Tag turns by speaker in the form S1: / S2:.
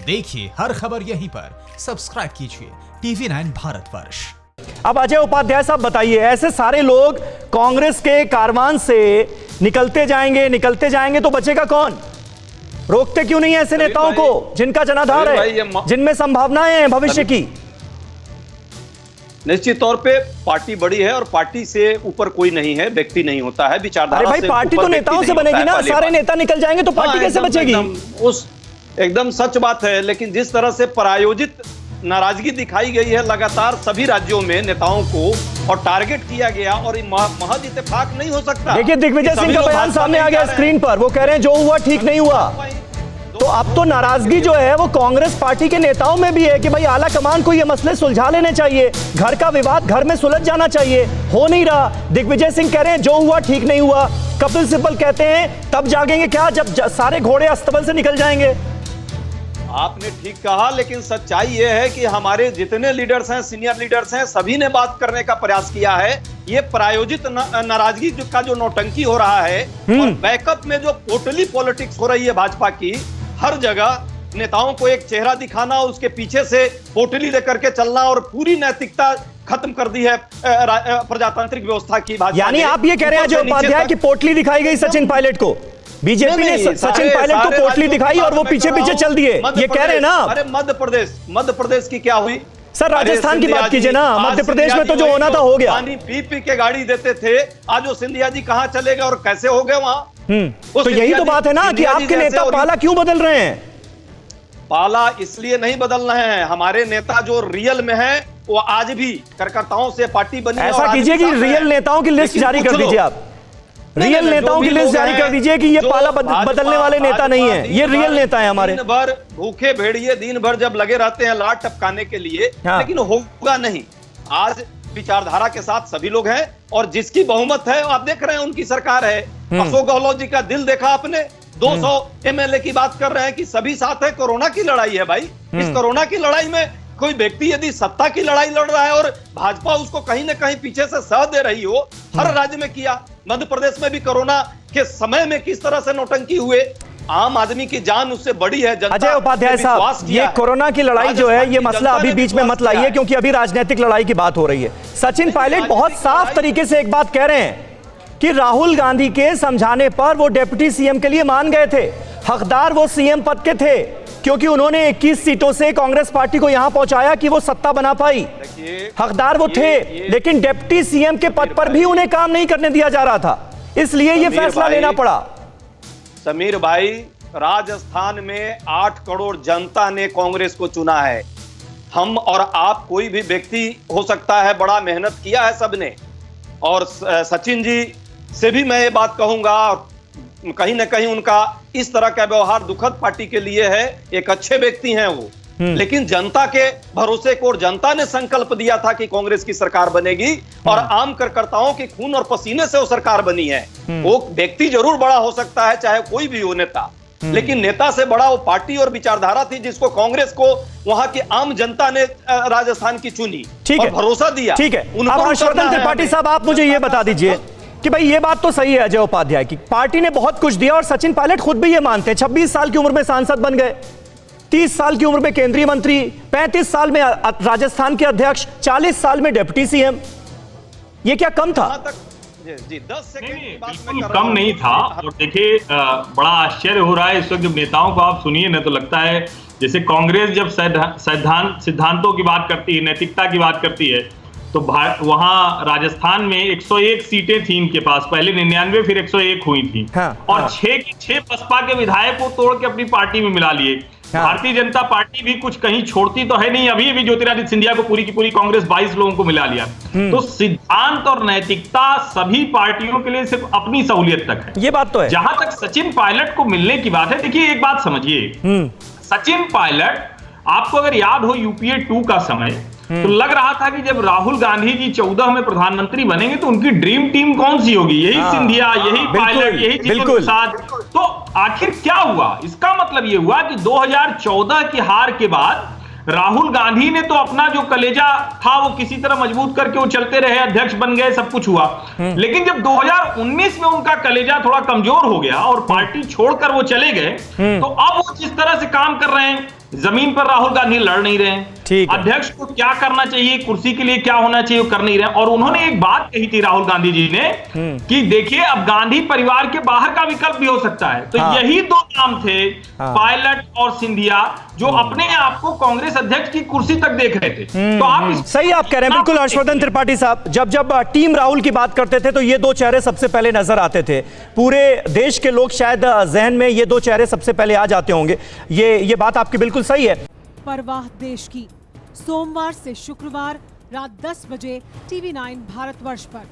S1: देखिए हर खबर यहीं पर, सब्सक्राइब कीजिए TV9 भारतवर्ष।
S2: अब अजय उपाध्याय साहब बताइए, ऐसे सारे लोग कांग्रेस के कारवान से निकलते जाएंगे तो बचेगा कौन? रोकते क्यों नहीं ऐसे नेताओं को जिनका जनाधार है, जिनमें संभावनाएं हैं भविष्य की?
S3: निश्चित तौर पे पार्टी बड़ी है और पार्टी से ऊपर कोई नहीं है, व्यक्ति नहीं होता है, विचारधारा।
S2: अरे भाई पार्टी तो नेताओं से बनेगी ना, सारे नेता निकल जाएंगे तो पार्टी कैसे बचेगी?
S3: एकदम सच बात है, लेकिन जिस तरह से प्रायोजित नाराजगी दिखाई गई है लगातार सभी राज्यों में नेताओं को और टारगेट किया गया, और महज इत्तेफाक नहीं हो सकता।
S2: देखिए दिग्विजय सिंह का बयान सामने आ गया स्क्रीन पर, वो कह रहे हैं जो हुआ ठीक नहीं हुआ। तो अब तो नाराजगी जो है वो कांग्रेस पार्टी के नेताओं में भी है कि भाई आला कमान को ये मसले सुलझा लेने चाहिए, घर का विवाद घर में सुलझ जाना चाहिए, हो नहीं रहा। दिग्विजय सिंह कह रहे हैं जो हुआ ठीक नहीं हुआ। कपिल सिब्बल कहते हैं तब जागेंगे क्या जब सारे घोड़े अस्तबल से निकल जाएंगे।
S3: आपने ठीक कहा, लेकिन सच्चाई यह है कि हमारे जितने लीडर्स हैं, सीनियर लीडर्स हैं, सभी ने बात करने का प्रयास किया है। ये प्रायोजित नाराजगी का जो नौटंकी हो रहा है और बैकअप में जो पोटली पॉलिटिक्स हो रही है भाजपा की, हर जगह नेताओं को एक चेहरा दिखाना, उसके पीछे से पोटली लेकर के चलना और पूरी नैतिकता खत्म कर दी है प्रजातांत्रिक व्यवस्था की भाजपा।
S2: यानी आप ये कह रहे हैं जो उपाध्याय की पोटली दिखाई गई सचिन पायलट को, बीजेपी ने सचिन पायलट को पोटली दिखाई और वो पीछे पीछे चल दिए, ये कह रहे हैं ना?
S3: अरे मध्य प्रदेश की क्या हुई
S2: सर? राजस्थान की बात कीजिए ना, मध्य प्रदेश में तो जो होना था हो गया।
S3: पानी पी पी के गाड़ी देते थे, आज वो सिंधिया जी कहां चले गए और कैसे हो गए वहां?
S2: तो यही तो बात है ना कि आपके नेता पाला क्यों बदल रहे हैं?
S3: पाला इसलिए नहीं बदल रहे हैं, हमारे नेता जो रियल में है वो आज भी कार्यकर्ताओं से पार्टी बनी।
S2: ऐसा कीजिए कि रियल नेताओं की लिस्ट जारी कर दीजिए, आप रियल नेताओं की लिस्ट जारी कर दीजिए कि ये पाला बदलने वाले नेता नहीं है, ये रियल नेता है हमारे।
S3: दिन भर भूखे भेड़िए दिन भर जब लगे रहते हैं लाट टपकाने के लिए, लेकिन होगा नहीं। आज विचारधारा के साथ सभी लोग हैं और जिसकी बहुमत है आप देख रहे हैं उनकी सरकार है। अशोक गहलोत जी का दिल देखा आपने, 200 MLA की बात कर रहे हैं कि सभी साथ है। कोरोना की लड़ाई है भाई, इस कोरोना की लड़ाई में कोई व्यक्ति यदि सत्ता की लड़ाई लड़ रहा है और भाजपा उसको कहीं ना कहीं पीछे से सह दे रही हो, हर राज्य में किया। मध्य प्रदेश में भी कोरोना के समय में किस तरह से नौटंकी हुए, आम आदमी की जान उससे बड़ी है।
S2: अजय उपाध्याय साहब, ये कोरोना की लड़ाई जो है ये मसला अभी बीच में मत लाइए, क्योंकि अभी राजनीतिक लड़ाई की बात हो रही है। सचिन पायलट बहुत साफ तरीके से एक बात कह रहे हैं कि राहुल गांधी के समझाने पर वो डिप्टी सीएम के लिए मान गए थे, हकदार वो सीएम पद के थे, क्योंकि उन्होंने 21 सीटों से कांग्रेस पार्टी को यहां पहुंचाया कि वो सत्ता बना पाई। हकदार वो थे, लेकिन डिप्टी सीएम के पद पर भी उन्हें काम नहीं करने दिया जा रहा था, इसलिए ये फैसला लेना पड़ा।
S3: समीर भाई, राजस्थान में 8 करोड़ जनता ने कांग्रेस को चुना है। हम और आप, कोई भी व्यक्ति हो सकता है, बड़ा मेहनत किया है सबने। और सचिन जी से भी मैं ये बात कहूंगा, कहीं ना कहीं उनका इस तरह का व्यवहार दुखद पार्टी के लिए है। एक अच्छे व्यक्ति हैं वो, लेकिन जनता के भरोसे को, और जनता ने संकल्प दिया था कि कांग्रेस की सरकार बनेगी और आम कार्यकर्ताओं के खून और पसीने से वो सरकार बनी है। वो व्यक्ति जरूर बड़ा हो सकता है, चाहे कोई भी हो नेता, लेकिन नेता से बड़ा वो पार्टी और विचारधारा थी जिसको कांग्रेस को वहां की आम जनता ने राजस्थान की चुनी और भरोसा दिया।
S2: ठीक है, हर्षवर्धन त्रिपाठी साहब, आप मुझे ये बता दीजिए कि भाई ये बात तो सही है अजय उपाध्याय की, पार्टी ने बहुत कुछ दिया और सचिन पायलट खुद भी ये मानते हैं। 26 साल की उम्र में सांसद बन गए, 30 साल की उम्र में केंद्रीय मंत्री, 35 साल में राजस्थान के अध्यक्ष, 40 साल में डिप्टी सीएम। ये क्या कम था?
S3: जी 10 सेकंड की बात
S4: बिल्कुल कम नहीं था। और देखिए बड़ा आश्चर्य हो रहा है इस वक्त जब नेताओं को आप सुनिए ना, तो लगता है जैसे कांग्रेस जब सिद्धांतों की बात करती है, नैतिकता की बात करती है, तो वहां राजस्थान में 101 सीटें थी इनके पास, पहले 99 फिर 101 हुई थी। और 6 की 6 बसपा के विधायक को तोड़ के अपनी पार्टी में मिला लिए। भारतीय जनता पार्टी भी कुछ कहीं छोड़ती तो है नहीं, अभी भी ज्योतिरादित्य सिंधिया को पूरी की पूरी कांग्रेस 22 लोगों को मिला लिया। तो सिद्धांत और नैतिकता सभी पार्टियों के लिए सिर्फ अपनी सहूलियत तक है, ये बात तो है। जहां तक सचिन पायलट को मिलने की बात है, देखिए एक बात समझिए, सचिन पायलट, आपको अगर याद हो UPA 2 का समय, तो लग रहा था कि जब राहुल गांधी जी 14 में प्रधानमंत्री बनेंगे तो उनकी ड्रीम टीम कौन सी होगी, यही सिंधिया, यही पायलट, यही जीतन प्रसाद। तो आखिर क्या हुआ? इसका मतलब यह हुआ कि 2014 की हार के बाद राहुल गांधी ने तो अपना जो कलेजा था वो किसी तरह मजबूत करके वो चलते रहे, अध्यक्ष बन गए, सब कुछ हुआ। लेकिन जब 2019 में उनका कलेजा थोड़ा कमजोर हो गया और पार्टी छोड़कर वो चले गए, तो अब वो जिस तरह से काम कर रहे हैं, जमीन पर राहुल गांधी लड़ नहीं रहे हैं, अध्यक्ष को क्या करना चाहिए, कुर्सी के लिए क्या होना चाहिए, वो कर नहीं रहे। और उन्होंने एक बात कही थी राहुल गांधी जी ने कि देखिए अब गांधी परिवार के बाहर का विकल्प भी हो सकता है। तो यही दो नाम थे, पायलट और सिंधिया, जो अपने आप को कांग्रेस अध्यक्ष की कुर्सी तक देख रहे थे। तो आप
S2: सही आप कह रहे हैं बिल्कुल हर्षवर्धन त्रिपाठी साहब। जब टीम राहुल की बात करते थे तो ये दो चेहरे सबसे पहले नजर आते थे, पूरे देश के लोग शायद जहन में ये दो चेहरे सबसे पहले आ जाते होंगे। ये बात आपकी बिल्कुल सही है।
S5: परवाह देश की, सोमवार से शुक्रवार रात 10 बजे TV9 भारतवर्ष पर।